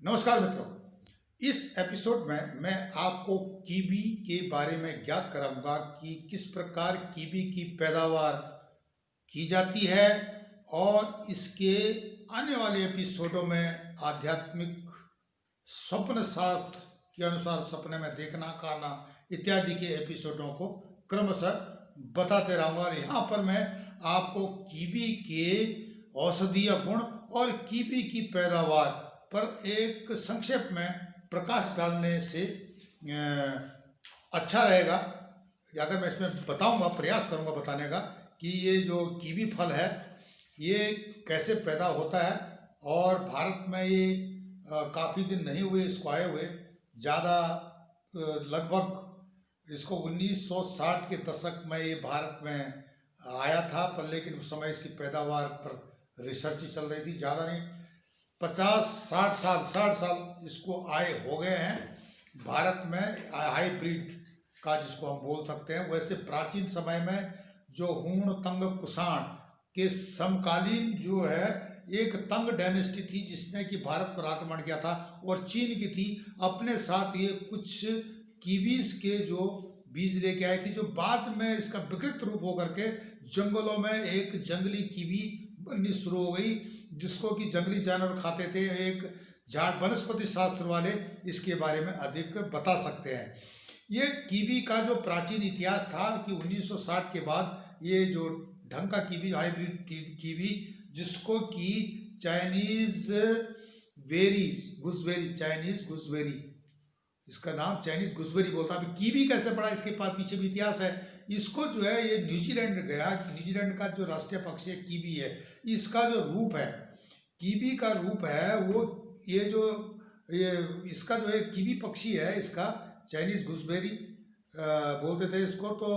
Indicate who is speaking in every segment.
Speaker 1: नमस्कार मित्रों। इस एपिसोड में मैं आपको कीवी के बारे में ज्ञात कराऊंगा कि किस प्रकार कीवी की पैदावार की जाती है और इसके आने वाले एपिसोडों में आध्यात्मिक स्वप्न शास्त्र के अनुसार सपने में देखना खाना इत्यादि के एपिसोडों को क्रमशः बताते रहूँगा। और यहाँ पर मैं आपको कीवी के औषधीय गुण और कीवी की पैदावार पर एक संक्षेप में प्रकाश डालने से अच्छा रहेगा। अगर मैं इसमें बताऊंगा, प्रयास करूंगा बताने का कि ये जो कीवी फल है ये कैसे पैदा होता है। और भारत में ये काफ़ी दिन नहीं हुए इसको आए हुए, ज़्यादा लगभग इसको 1960 के दशक में ये भारत में आया था, पर लेकिन उस समय इसकी पैदावार पर रिसर्च चल रही थी। ज़्यादा नहीं, 60 साल इसको आए हो गए हैं भारत में। हाइब्रिड का जिसको हम बोल सकते हैं। वैसे प्राचीन समय में जो हूण तंग कुषाण के समकालीन जो है एक तंग डायनेस्टी थी जिसने कि भारत पर आक्रमण किया था और चीन की थी। अपने साथ ये कुछ कीवीज के जो बीज लेके आई थी, जो बाद में इसका विकृत रूप होकर के जंगलों में एक जंगली कीवी बननी शुरू हो गई, जिसको कि जंगली जानवर खाते थे। एक झाड़ वनस्पति शास्त्र वाले इसके बारे में अधिक बता सकते हैं। ये कीवी का जो प्राचीन इतिहास था कि 1960 के बाद ये जो ढंग का कीवी, हाइब्रिड कीवी, जिसको कि चाइनीज गुसबेरी, इसका नाम चाइनीज गुसबेरी बोलता है। कीवी कैसे पड़ा, इसके पीछे भी इतिहास है। इसको जो है ये न्यूजीलैंड गया। न्यूजीलैंड का जो राष्ट्रीय पक्षी कीवी है, इसका जो रूप है, कीवी का रूप है वो ये इसका जो है कीवी पक्षी है, इसका चाइनीज गुसबेरी बोलते थे इसको। तो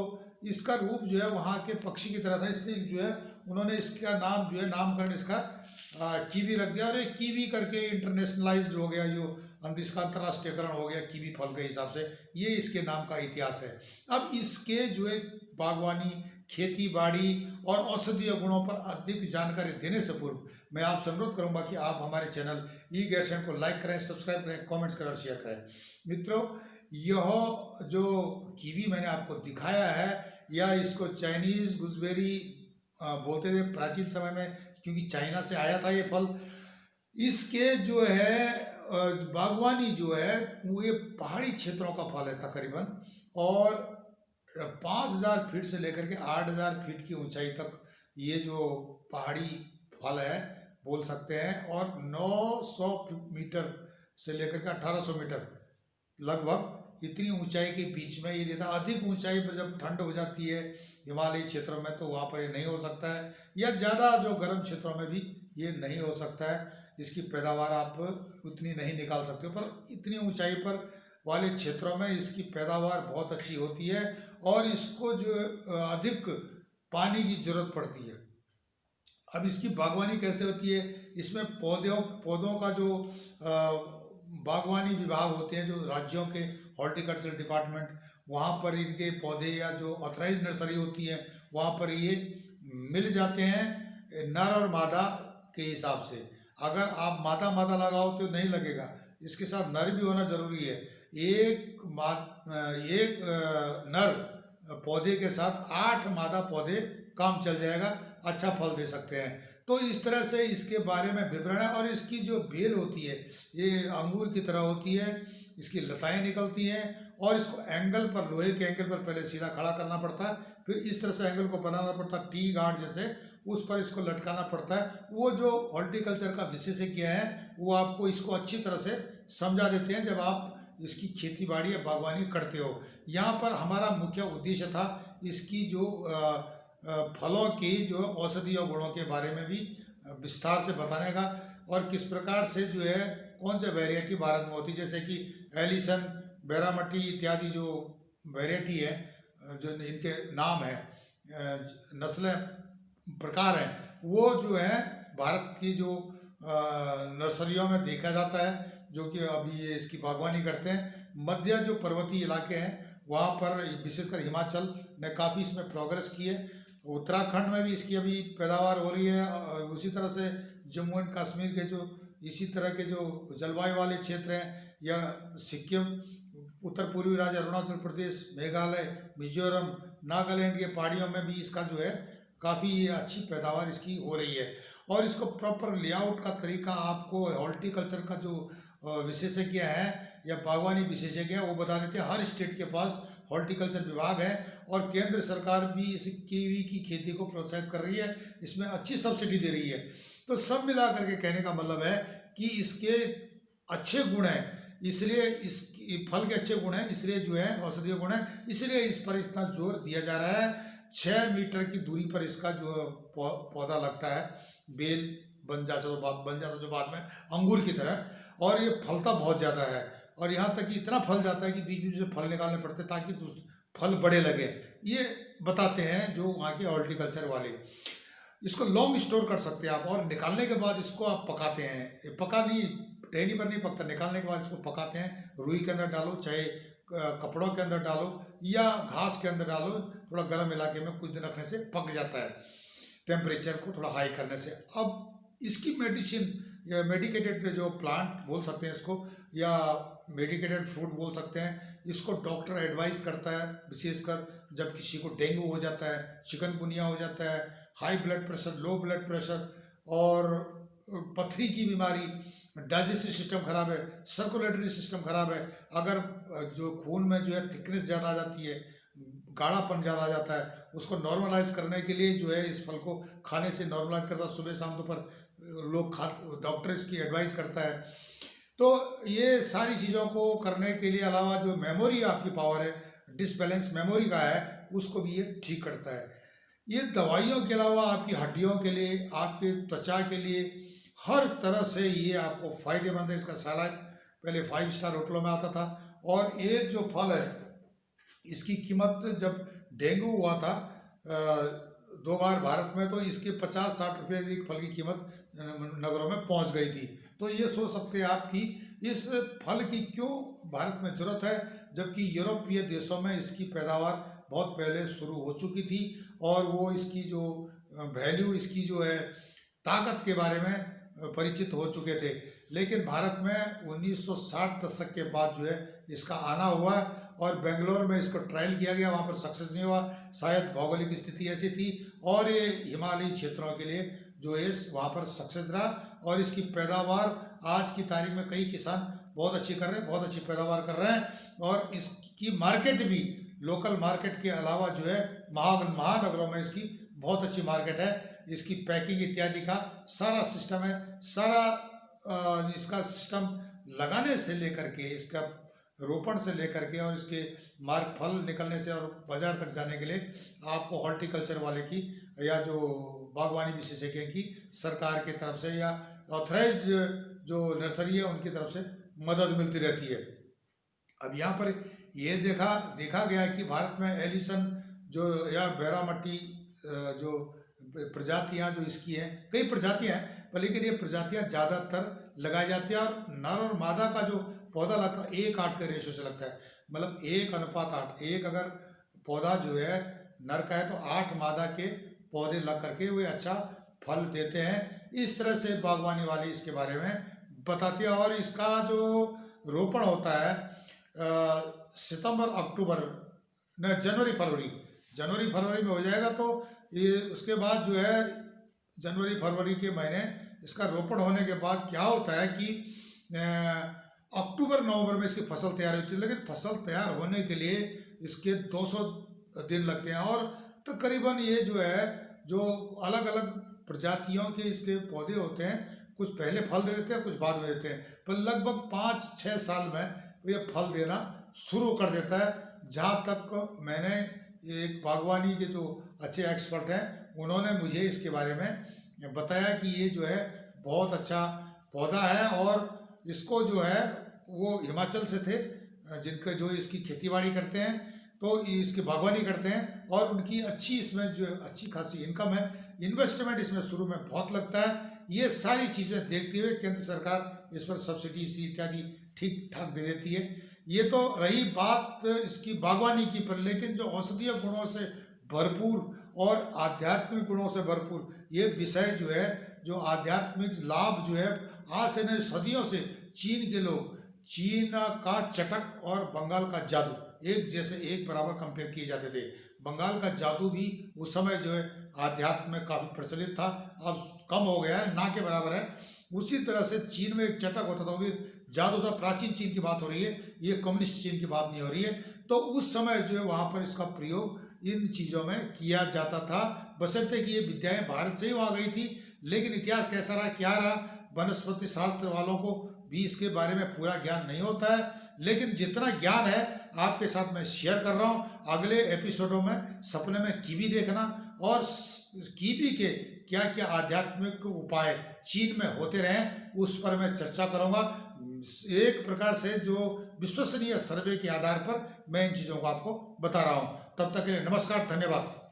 Speaker 1: इसका रूप जो है वहाँ के पक्षी की तरह था, इसलिए जो है उन्होंने इसका नाम जो है नामकरण इसका कीवी रख दिया। और ये कीवी करके इंटरनेशनलाइज्ड हो गया, जो इसका अंतर्राष्ट्रीयकरण हो गया कीवी फल के हिसाब से। ये इसके नाम का इतिहास है। अब इसके जो है बागवानी, खेती बाड़ी और औषधीय गुणों पर अधिक जानकारी देने से पूर्व मैं आपसे अनुरोध करूंगा कि आप हमारे चैनल ई गैरसन को लाइक करें, सब्सक्राइब करें, कमेंट्स करें और शेयर करें। मित्रों, यह जो कीवी मैंने आपको दिखाया है, या इसको चाइनीज गुसबेरी बोलते थे प्राचीन समय में, क्योंकि चाइना से आया था ये फल। इसके जो है बागवानी जो है वो ये पहाड़ी क्षेत्रों का फल है तकरीबन, और 5000 फीट से लेकर के 8000 फीट की ऊंचाई तक ये जो पहाड़ी फल है बोल सकते हैं। और 900 मीटर से लेकर के 1800 मीटर लगभग इतनी ऊंचाई के बीच में ये देता। अधिक ऊंचाई पर जब ठंड हो जाती है हिमालयी क्षेत्रों में, तो वहाँ पर ये नहीं हो सकता है, या ज़्यादा जो गर्म क्षेत्रों में भी ये नहीं हो सकता है। इसकी पैदावार आप उतनी नहीं निकाल सकते हो, पर इतनी ऊंचाई पर वाले क्षेत्रों में इसकी पैदावार बहुत अच्छी होती है। और इसको जो अधिक पानी की जरूरत पड़ती है। अब इसकी बागवानी कैसे होती है, इसमें पौधों का जो बागवानी विभाग होते हैं, जो राज्यों के हॉर्टिकल्चर डिपार्टमेंट, वहाँ पर इनके पौधे या जो ऑथराइज नर्सरी होती है वहाँ पर ये मिल जाते हैं नर और मादा के हिसाब से। अगर आप मादा लगाओ तो नहीं लगेगा, इसके साथ नर भी होना जरूरी है। एक नर पौधे के साथ 8 मादा पौधे काम चल जाएगा, अच्छा फल दे सकते हैं। तो इस तरह से इसके बारे में विवरण है। और इसकी जो बेल होती है ये अंगूर की तरह होती है, इसकी लताएं निकलती हैं, और इसको एंगल पर, लोहे के एंगल पर पहले सीधा खड़ा करना पड़ता है, फिर इस तरह से एंगल को बनाना पड़ता है, टी गार्ड जैसे, उस पर इसको लटकाना पड़ता है। वो जो हॉर्टिकल्चर का विशेषज्ञ है वो आपको इसको अच्छी तरह से समझा देते हैं जब आप इसकी खेती बाड़ी या बागवानी करते हो। यहाँ पर हमारा मुख्य उद्देश्य था इसकी जो फलों की जो औषधीय गुणों के बारे में भी विस्तार से बताने का, और किस प्रकार से जो है कौन से वैरायटी भारत में होती है, जैसे कि एलिसन, बैरामटी इत्यादि जो वैरायटी है, जो इनके नाम है, नस्लें, प्रकार हैं, वो जो है भारत की जो नर्सरियों में देखा जाता है, जो कि अभी ये इसकी बागवानी करते हैं। मध्य जो पर्वतीय इलाके हैं वहाँ पर, विशेषकर हिमाचल ने काफ़ी इसमें प्रोग्रेस की है। उत्तराखंड में भी इसकी अभी पैदावार हो रही है। उसी तरह से जम्मू एंड कश्मीर के जो इसी तरह के जो जलवायु वाले क्षेत्र हैं, या सिक्किम, उत्तर पूर्वी राज्य अरुणाचल प्रदेश, मेघालय, मिजोरम, नागालैंड के पहाड़ियों में भी इसका जो है काफ़ी अच्छी पैदावार इसकी हो रही है। और इसको प्रॉपर लेआउट का तरीका आपको हॉर्टिकल्चर का जो विशेषज्ञ हैं या बागवानी विशेषज्ञ हैं वो बता देते हैं। हर स्टेट के पास हॉर्टिकल्चर विभाग है और केंद्र सरकार भी इस कीवी की खेती को प्रोत्साहित कर रही है, इसमें अच्छी सब्सिडी दे रही है। तो सब मिला करके कहने का मतलब है कि इसके अच्छे गुण हैं, इसलिए इस फल के अच्छे गुण हैं, इसलिए जो है औषधीय गुण है, इसलिए इस पर इतना जोर दिया जा रहा है। 6 मीटर की दूरी पर इसका जो पौधा लगता है, बेल बन जाता जो बाद में अंगूर की तरह, और ये फलता बहुत ज़्यादा है। और यहाँ तक कि इतना फल जाता है कि बीच बीच से फल निकालने पड़ते हैं ताकि फल बड़े लगे। ये बताते हैं जो वहाँ के हॉर्टिकल्चर वाले। इसको लॉन्ग स्टोर कर सकते हैं आप, और निकालने के बाद इसको आप पकाते हैं। पका नहीं, टहनी पर नहीं पकता, निकालने के बाद इसको पकाते हैं। रुई के अंदर डालो, चाहे कपड़ों के अंदर डालो, या घास के अंदर डालो, थोड़ा गर्म इलाके में कुछ दिन रखने से पक जाता है, टेम्परेचर को थोड़ा हाई करने से। अब इसकी मेडिसिन या मेडिकेटेड जो प्लांट बोल सकते हैं इसको, या मेडिकेटेड फ्रूट बोल सकते हैं, इसको डॉक्टर एडवाइस करता है, विशेषकर जब किसी को डेंगू हो जाता है, चिकनगुनिया हो जाता है, high blood pressure, low blood pressure, और पथरी की बीमारी, डाइजेस्टिव सिस्टम खराब है, सर्कुलेटरी सिस्टम खराब है, अगर जो खून में जो है थिकनेस ज़्यादा आ जाती है, गाढ़ापन ज़्यादा आ जाता है, उसको नॉर्मलाइज करने के लिए जो है इस फल को खाने से नॉर्मलाइज करता है। सुबह शाम दोपहर लोग डॉक्टर इसकी एडवाइस करता है। तो ये सारी चीज़ों को करने के लिए अलावा जो मेमोरी आपकी पावर है, डिसबैलेंस मेमोरी का है, उसको भी ये ठीक करता है। ये दवाइयों के अलावा आपकी हड्डियों के लिए, आपके त्वचा के लिए, हर तरह से ये आपको फ़ायदेमंद है। इसका सलाद पहले 5 स्टार होटलों में आता था। और एक जो फल है, इसकी कीमत जब डेंगू हुआ था 2 बार भारत में, तो इसके 50-60 रुपये एक फल की कीमत नगरों में पहुंच गई थी। तो ये सोच सकते हैं आप कि इस फल की क्यों भारत में ज़रूरत है, जबकि यूरोपीय देशों में इसकी पैदावार बहुत पहले शुरू हो चुकी थी, और वो इसकी जो वैल्यू, इसकी जो है ताकत के बारे में परिचित हो चुके थे। लेकिन भारत में 1960 दशक के बाद जो है इसका आना हुआ, और बेंगलोर में इसको ट्रायल किया गया, वहाँ पर सक्सेस नहीं हुआ, शायद भौगोलिक स्थिति ऐसी थी, और ये हिमालयी क्षेत्रों के लिए जो है वहाँ पर सक्सेस रहा। और इसकी पैदावार आज की तारीख में कई किसान बहुत अच्छी कर रहे हैं, बहुत अच्छी पैदावार कर रहे हैं, और इसकी मार्केट भी लोकल मार्केट के अलावा जो है महानगरों में इसकी बहुत अच्छी मार्केट है। इसकी पैकिंग इत्यादि का सारा सिस्टम है, सारा इसका सिस्टम लगाने से लेकर के, इसका रोपण से लेकर के, और इसके फल निकलने से और बाजार तक जाने के लिए आपको हॉर्टिकल्चर वाले की या जो बागवानी विशेषज्ञ की सरकार की तरफ से या ऑथराइज्ड जो नर्सरी है उनकी तरफ से मदद मिलती रहती है। अब यहाँ पर ये देखा गया कि भारत में एलिसन जो या बैरामट्टी जो प्रजातियाँ जो इसकी हैं, कई प्रजातियाँ हैं, पर लेकिन ये प्रजातियाँ ज़्यादातर लगाई जाती हैं। और नर और मादा का जो पौधा लगता है 1:8 के रेशो से लगता है, मतलब 1:8। एक अगर पौधा जो है नर का है तो 8 मादा के पौधे लग करके वे अच्छा फल देते हैं। इस तरह से बागवानी वाले इसके बारे में बताती है। और इसका जो रोपण होता है सितंबर अक्टूबर न जनवरी फरवरी में हो जाएगा। तो ये उसके बाद जो है जनवरी फरवरी के महीने इसका रोपण होने के बाद क्या होता है कि अक्टूबर नवंबर में इसकी फसल तैयार होती है। लेकिन फसल तैयार होने के लिए इसके 200 दिन लगते हैं, और तकरीबन ये जो है जो अलग अलग प्रजातियों के इसके पौधे होते हैं, कुछ पहले फल दे देते हैं, कुछ बाद में देते हैं, पर लगभग 5-6 साल में ये फल देना शुरू कर देता है। जहाँ तक मैंने एक बागवानी के जो अच्छे एक्सपर्ट हैं उन्होंने मुझे इसके बारे में बताया कि ये जो है बहुत अच्छा पौधा है, और इसको जो है वो हिमाचल से थे जिनके जो इसकी खेतीबाड़ी करते हैं, तो इसकी बागवानी करते हैं, और उनकी अच्छी इसमें जो अच्छी खासी इनकम है। इन्वेस्टमेंट इसमें शुरू में बहुत लगता है। ये सारी चीज़ें देखते हुए केंद्र सरकार इस पर सब्सिडी इत्यादि ठीक ठाक दे देती है। ये तो रही बात इसकी बागवानी की पर, लेकिन जो औषधीय गुणों से भरपूर और आध्यात्मिक गुणों से भरपूर ये विषय जो है, जो आध्यात्मिक लाभ जो है आज से नहीं, सदियों से चीन के लोग चीन का चटक और बंगाल का जादू एक जैसे, एक बराबर कंपेयर किए जाते थे। बंगाल का जादू भी उस समय जो है आध्यात्म में काफी प्रचलित था, अब कम हो गया है, ना के बराबर है। उसी तरह से चीन में एक चटक होता था, वो भी जादू था। प्राचीन चीन की बात हो रही है, ये कम्युनिस्ट चीन की बात नहीं हो रही है। तो उस समय जो है वहां पर इसका प्रयोग इन चीजों में किया जाता था, बशर्ते कि ये विद्याएं भारत से ही वहां गई थी। लेकिन इतिहास कैसा रहा, क्या रहा, वनस्पति शास्त्र वालों को भी इसके बारे में पूरा ज्ञान नहीं होता है। लेकिन जितना ज्ञान है आपके साथ मैं शेयर कर रहा हूँ। अगले एपिसोडों में सपने में कीवी देखना और कीवी के क्या क्या आध्यात्मिक उपाय चीन में होते रहे, उस पर मैं चर्चा करूंगा। एक प्रकार से जो विश्वसनीय सर्वे के आधार पर मैं इन चीज़ों को आपको बता रहा हूँ। तब तक के लिए नमस्कार, धन्यवाद।